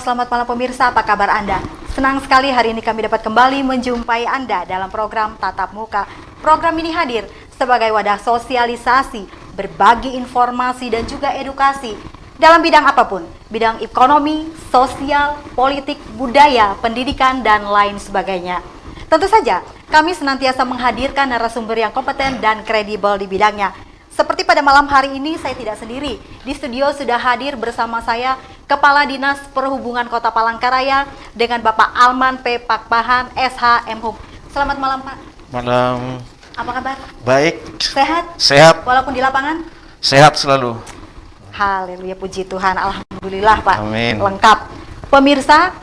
selamat malam pemirsa, apa kabar Anda? Senang sekali hari ini kami dapat kembali menjumpai Anda dalam program Tatap Muka. Program ini hadir sebagai wadah sosialisasi, berbagi informasi dan juga edukasi dalam bidang apapun, bidang ekonomi, sosial, politik, budaya, pendidikan, dan lain sebagainya. Tentu saja, kami senantiasa menghadirkan narasumber yang kompeten dan kredibel di bidangnya. Seperti pada malam hari ini, saya tidak sendiri. Di studio sudah hadir bersama saya Kepala Dinas Perhubungan Kota Palangkaraya dengan Bapak Alman P. Pakpahan, SH M.Hum. Selamat malam, Pak. Malam. Apa kabar? Baik. Sehat? Sehat. Walaupun di lapangan? Sehat selalu. Haleluya, puji Tuhan. Alhamdulillah, Pak. Amin. Lengkap. Pemirsa,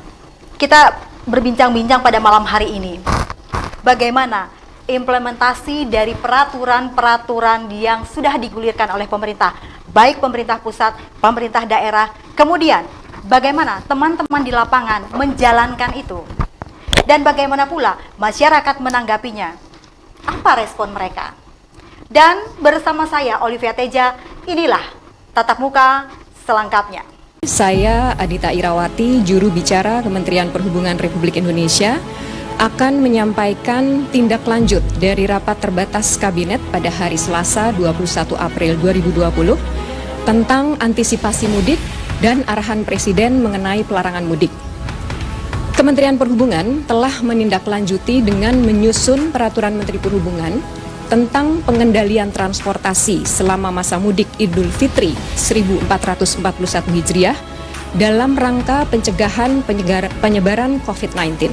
kita berbincang-bincang pada malam hari ini. Bagaimana implementasi dari peraturan-peraturan yang sudah digulirkan oleh pemerintah, baik pemerintah pusat, pemerintah daerah, kemudian bagaimana teman-teman di lapangan menjalankan itu, dan bagaimana pula masyarakat menanggapinya, apa respon mereka. Dan bersama saya Olivia Teja, inilah Tatap Muka selengkapnya. Saya Adita Irawati, juru bicara Kementerian Perhubungan Republik Indonesia, akan menyampaikan tindak lanjut dari rapat terbatas Kabinet pada hari Selasa 21 April 2020 tentang antisipasi mudik dan arahan Presiden mengenai pelarangan mudik. Kementerian Perhubungan telah menindaklanjuti dengan menyusun Peraturan Menteri Perhubungan tentang pengendalian transportasi selama masa mudik Idul Fitri 1441 Hijriah dalam rangka pencegahan penyebaran COVID-19.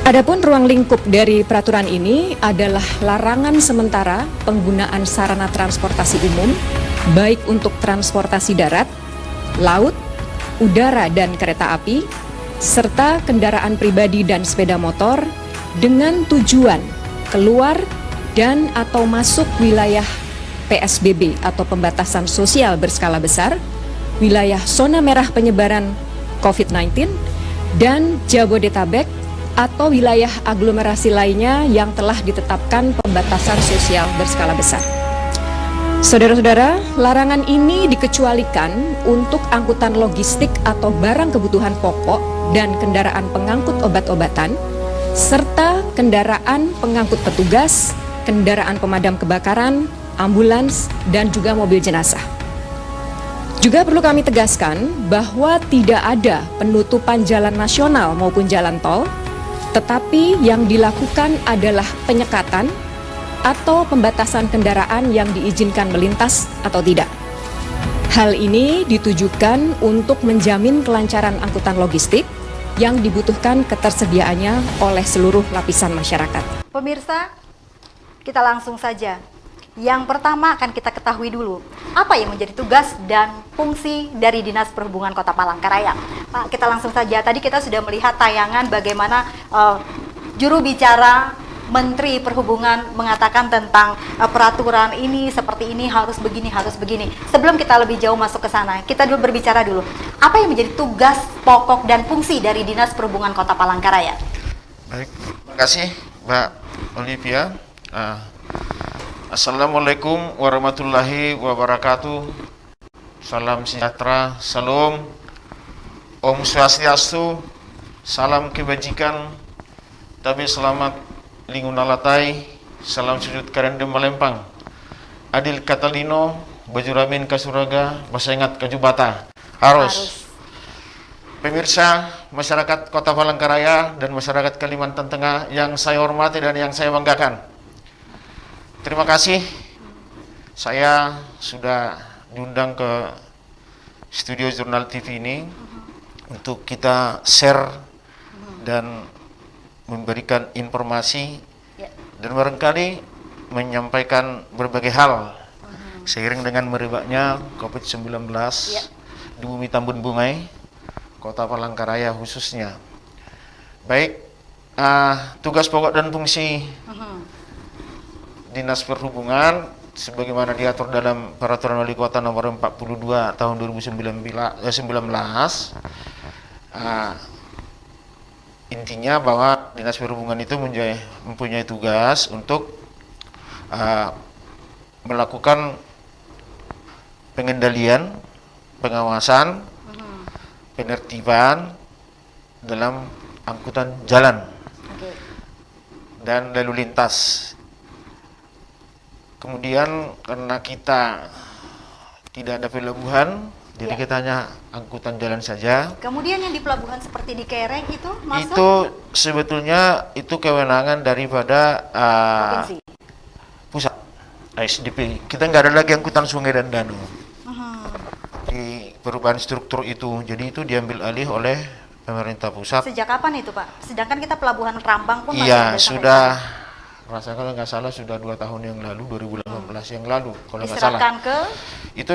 Adapun ruang lingkup dari peraturan ini adalah larangan sementara penggunaan sarana transportasi umum, baik untuk transportasi darat, laut, udara, dan kereta api, serta kendaraan pribadi dan sepeda motor dengan tujuan keluar dan atau masuk wilayah PSBB atau pembatasan sosial berskala besar, wilayah zona merah penyebaran COVID-19, dan Jabodetabek atau wilayah aglomerasi lainnya yang telah ditetapkan pembatasan sosial berskala besar. Saudara-saudara, larangan ini dikecualikan untuk angkutan logistik atau barang kebutuhan pokok dan kendaraan pengangkut obat-obatan, serta kendaraan pengangkut petugas, kendaraan pemadam kebakaran, ambulans, dan juga mobil jenazah. Juga perlu kami tegaskan bahwa tidak ada penutupan jalan nasional maupun jalan tol, tetapi yang dilakukan adalah penyekatan atau pembatasan kendaraan yang diizinkan melintas atau tidak. Hal ini ditujukan untuk menjamin kelancaran angkutan logistik yang dibutuhkan ketersediaannya oleh seluruh lapisan masyarakat. Pemirsa, kita langsung saja. Yang pertama akan kita ketahui dulu, apa yang menjadi tugas dan fungsi dari Dinas Perhubungan Kota Palangkaraya. Pak, kita langsung saja. Tadi kita sudah melihat tayangan bagaimana juru bicara Menteri Perhubungan mengatakan tentang peraturan ini, seperti ini, harus begini, harus begini. Sebelum kita lebih jauh masuk ke sana, kita dulu berbicara dulu. Apa yang menjadi tugas pokok dan fungsi dari Dinas Perhubungan Kota Palangkaraya? Baik, terima kasih Mbak Olivia. Assalamualaikum warahmatullahi wabarakatuh. Salam sejahtera, salam, Om Swastiastu, salam kebajikan, tabe selamat lingunalatai, salam sujud karendem malempang, adil katalino, bajuramin kasuraga, masengat kajubata. Harus. Pemirsa, masyarakat Kota Palangkaraya dan masyarakat Kalimantan Tengah yang saya hormati dan yang saya banggakan. Terima kasih, saya sudah diundang ke studio Jurnal TV ini untuk kita share dan memberikan informasi dan barangkali menyampaikan berbagai hal seiring dengan merebaknya COVID-19 di bumi Tambun Bungai, Kota Palangkaraya khususnya. Baik, tugas pokok dan fungsi Dinas Perhubungan sebagaimana diatur dalam Peraturan Wali Kota Nomor 42 Tahun 2019, intinya bahwa Dinas Perhubungan itu mempunyai tugas untuk melakukan pengendalian, pengawasan, penertiban dalam angkutan jalan Oke. dan lalu lintas. Kemudian karena kita tidak ada pelabuhan, jadi Ya. kita hanya angkutan jalan saja. Kemudian yang di pelabuhan seperti di Kereng itu masuk Itu sebetulnya itu kewenangan daripada provinsi. pusat ASDP. Kita nggak ada lagi angkutan sungai dan danau Mhm. di perubahan struktur itu. Jadi itu diambil alih oleh pemerintah pusat. Sejak kapan itu, Pak? Sedangkan kita pelabuhan Rambang pun masih Iya, ada sampai sudah rasa kalau nggak salah sudah 2 tahun yang lalu, 2018 yang lalu kalau nggak salah. diserahkan ke Itu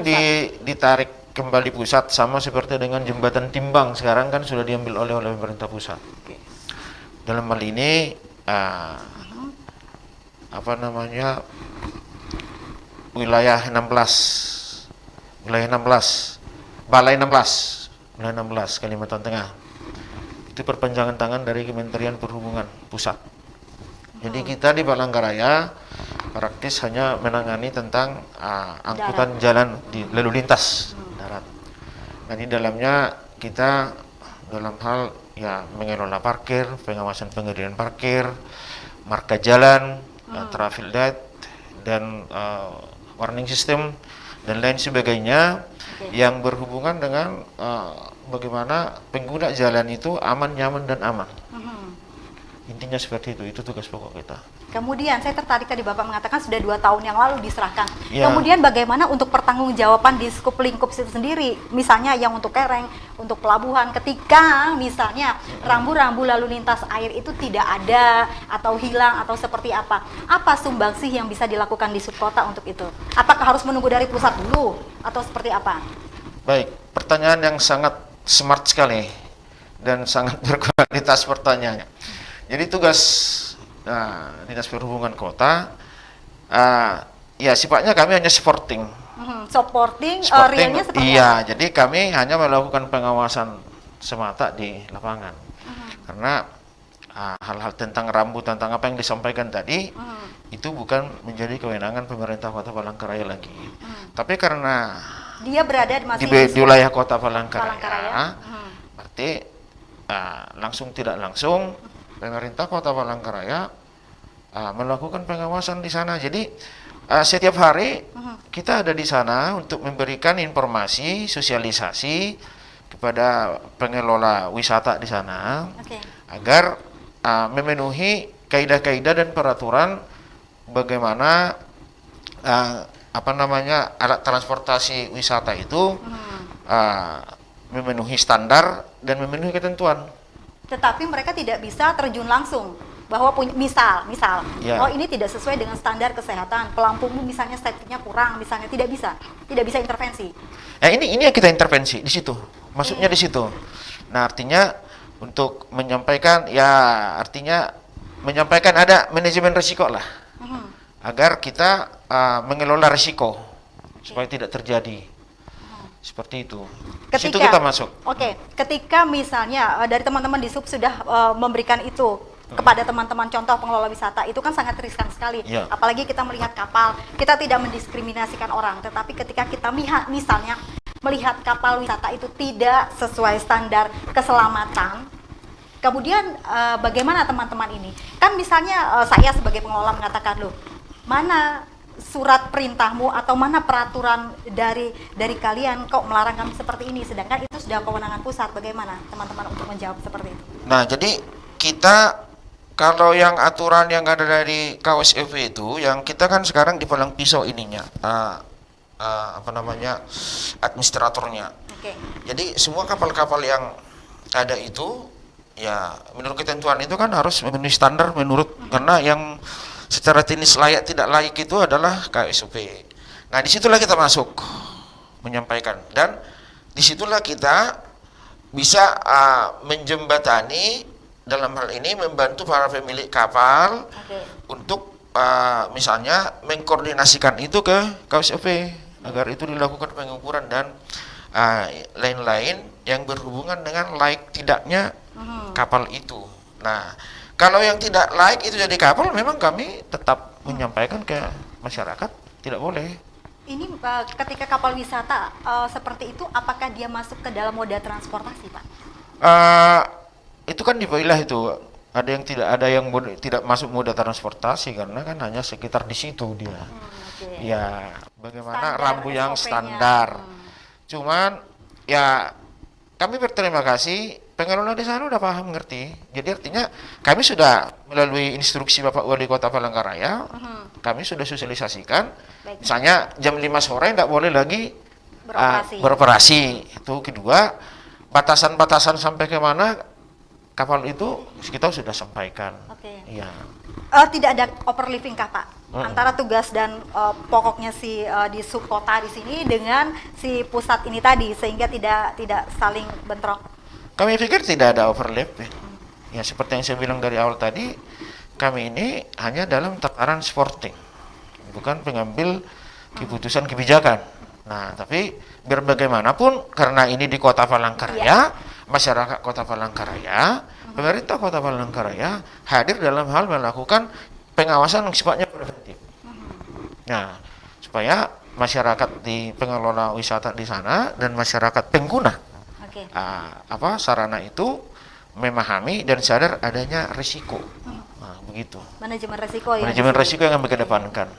ditarik kembali pusat, sama seperti dengan jembatan timbang sekarang kan sudah diambil oleh pemerintah pusat. Dalam hal ini apa namanya, wilayah 16 Balai 16 Kalimantan Tengah itu perpanjangan tangan dari Kementerian Perhubungan Pusat. Jadi kita di Palangkaraya praktis hanya menangani tentang angkutan jalan di lalu lintas darat. Nah, di dalamnya kita dalam hal ya mengelola parkir, pengawasan pengirian parkir, marka jalan, traffic light, dan warning system dan lain sebagainya yang berhubungan dengan bagaimana pengguna jalan itu aman, nyaman, dan aman. Intinya seperti itu tugas pokok kita. Kemudian saya tertarik tadi Bapak mengatakan sudah 2 tahun yang lalu diserahkan. Ya. Kemudian bagaimana untuk pertanggungjawaban di skup lingkup itu sendiri? Misalnya yang untuk Kereng, untuk pelabuhan, ketika misalnya rambu-rambu lalu lintas air itu tidak ada atau hilang atau seperti apa? Apa sumbangsih yang bisa dilakukan di subkota untuk itu? Apakah harus menunggu dari pusat dulu atau seperti apa? Baik, pertanyaan yang sangat smart sekali dan sangat berkualitas pertanyaannya. Jadi tugas Dinas Perhubungan Kota, ya sifatnya kami hanya supporting. Supporting, Supporting, realnya seperti iya. apa? Jadi kami hanya melakukan pengawasan semata di lapangan. Karena hal-hal tentang rambu, tentang apa yang disampaikan tadi, itu bukan menjadi kewenangan pemerintah Kota Palangkaraya lagi. Tapi karena Dia berada di masih wilayah Kota Palangkaraya, Palangkaraya. berarti langsung tidak langsung pemerintah Kota Palangkaraya melakukan pengawasan di sana. Jadi setiap hari kita ada di sana untuk memberikan informasi, sosialisasi kepada pengelola wisata di sana, Oke. agar memenuhi kaidah-kaidah dan peraturan bagaimana apa namanya, alat transportasi wisata itu memenuhi standar dan memenuhi ketentuan. Tetapi mereka tidak bisa terjun langsung bahwa punya misal Ya. oh ini tidak sesuai dengan standar kesehatan, pelampungmu misalnya safety-nya kurang, misalnya tidak bisa intervensi. Ini yang kita intervensi di situ, masuknya di situ. Nah, artinya untuk menyampaikan, ya artinya menyampaikan ada manajemen risiko lah, agar kita mengelola risiko supaya tidak terjadi seperti itu. Di situ kita masuk. Oke, ketika misalnya dari teman-teman di sub sudah memberikan itu kepada teman-teman contoh pengelola wisata, itu kan sangat riskan sekali. Ya. Apalagi kita melihat kapal, kita tidak mendiskriminasikan orang, tetapi ketika kita misalnya melihat kapal wisata itu tidak sesuai standar keselamatan, kemudian bagaimana teman-teman ini? Kan misalnya saya sebagai pengelola mengatakan, loh, mana surat perintahmu atau mana peraturan dari kalian kok melarang kami seperti ini, sedangkan itu sudah kewenangan pusat. Bagaimana teman-teman untuk menjawab seperti itu? Nah, jadi kita kalau yang aturan yang ada dari KWSFW itu, yang kita kan sekarang di Palang Pisau ininya, apa namanya, administratornya. Oke. Jadi semua kapal-kapal yang ada itu, ya menurut ketentuan itu kan harus memenuhi standar menurut, karena yang secara teknis layak tidak layak itu adalah KSUP. Nah, disitulah kita masuk menyampaikan, dan disitulah kita bisa menjembatani, dalam hal ini membantu para pemilik kapal untuk misalnya mengkoordinasikan itu ke KSUP agar itu dilakukan pengukuran dan lain-lain yang berhubungan dengan layak tidaknya kapal itu. Nah, kalau yang tidak layak itu jadi kapal, memang kami tetap menyampaikan ke masyarakat tidak boleh. Ini ketika kapal wisata seperti itu, apakah dia masuk ke dalam moda transportasi, Pak? Itu kan dipilah itu. Ada yang tidak, ada yang tidak masuk moda transportasi karena kan hanya sekitar di situ dia. Okay. Ya, bagaimana Standar rambu yang SOP-nya. standar. Cuman ya kami berterima kasih pengelola di sana udah paham ngerti. Jadi artinya kami sudah melalui instruksi Bapak Wali Kota Palangkaraya, kami sudah sosialisasikan. Baik. Misalnya jam 5 sore tidak boleh lagi Beroperasi. Itu kedua, batasan-batasan sampai kemana kapal itu kita sudah sampaikan. Oke. Iya. Tidak ada overlifting kah, Pak? Antara tugas dan pokoknya di subkota di sini dengan si pusat ini tadi, sehingga tidak saling bentrok. Kami pikir tidak ada overlap. Ya seperti yang saya bilang dari awal tadi, kami ini hanya dalam tataran sporting, bukan pengambil keputusan kebijakan. Nah, tapi biar bagaimanapun karena ini di Kota Palangkaraya, masyarakat Kota Palangkaraya, pemerintah Kota Palangkaraya hadir dalam hal melakukan pengawasan yang sifatnya preventif. Nah, supaya masyarakat di pengelola wisata di sana dan masyarakat pengguna sarana itu memahami dan sadar adanya risiko. Nah, begitu. Manajemen risiko ya. Manajemen risiko yang kami kedepankan.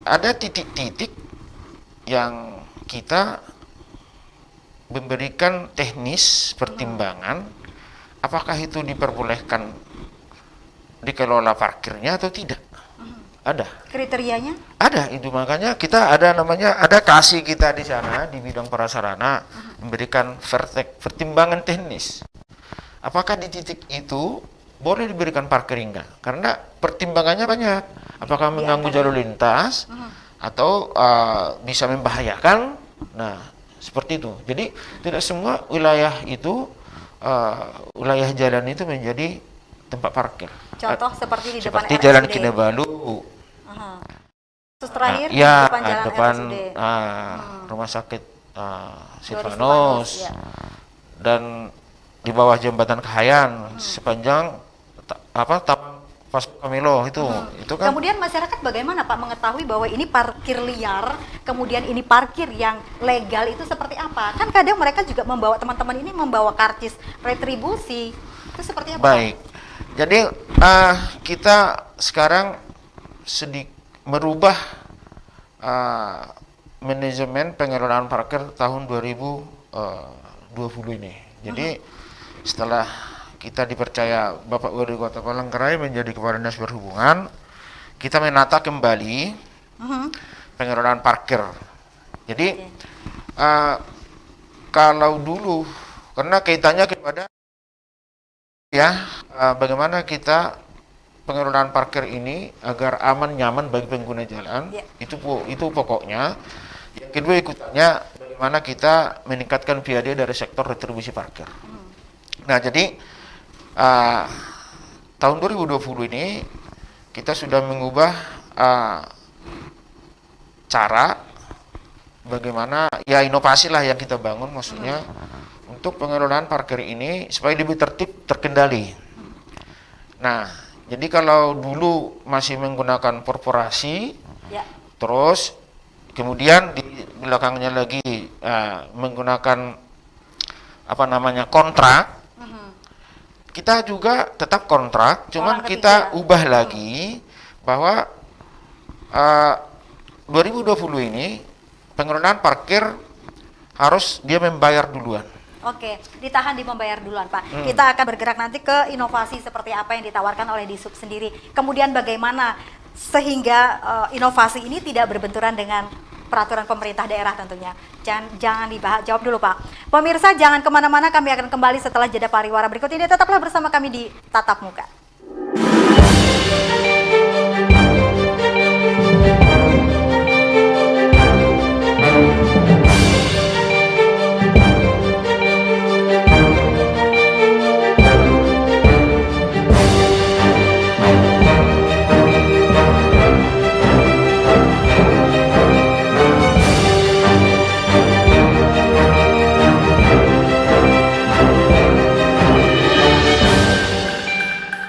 Ada titik-titik yang kita memberikan teknis pertimbangan apakah itu diperbolehkan dikelola parkirnya atau tidak. Ada kriterianya? Ada, itu makanya kita ada kasih kita di sana di bidang prasarana memberikan pertimbangan teknis apakah di titik itu boleh diberikan parkir enggak, karena pertimbangannya banyak, apakah mengganggu jalur lintas atau bisa membahayakan. Nah, seperti itu. Jadi tidak semua wilayah itu wilayah jalan itu menjadi tempat parkir. Contoh seperti di depan seperti RSUD. Jalan Kinabalu. Terus terakhir depan rumah sakit Silvanus, dan di bawah jembatan Kahayan sepanjang Taman Pasco Camilo itu kan. Kemudian masyarakat bagaimana Pak mengetahui bahwa ini parkir liar, kemudian ini parkir yang legal itu seperti apa? Kan kadang mereka juga membawa, teman-teman ini membawa karcis retribusi, itu seperti apa? Baik, jadi kita sekarang merubah manajemen pengelolaan parkir tahun 2020 ini. Jadi setelah kita dipercaya Bapak Wali Kota Palangkaraya menjadi Kepala Dinas Perhubungan, kita menata kembali pengelolaan parkir. Jadi kalau dulu, karena kaitannya kepada bagaimana kita pengelolaan parkir ini agar aman nyaman bagi pengguna jalan, itu pokoknya. Yang kedua ikutannya bagaimana kita meningkatkan PAD dari sektor retribusi parkir. Nah, jadi tahun 2020 ini kita sudah mengubah cara bagaimana inovasi lah yang kita bangun, maksudnya untuk pengelolaan parkir ini supaya lebih tertib, terkendali. Nah, jadi kalau dulu masih menggunakan korporasi, terus kemudian di belakangnya lagi menggunakan kontrak. Kita juga tetap kontrak, cuman kita ubah lagi bahwa 2020 ini pengelolaan parkir harus dia membayar duluan. Oke, ditahan di membayar duluan Pak. Kita akan bergerak nanti ke inovasi seperti apa yang ditawarkan oleh Disub sendiri. Kemudian bagaimana sehingga inovasi ini tidak berbenturan dengan peraturan pemerintah daerah tentunya. Jangan dibahas, jawab dulu Pak. Pemirsa jangan kemana-mana, kami akan kembali setelah jeda pariwara berikut ini. Tetaplah bersama kami di Tatap Muka.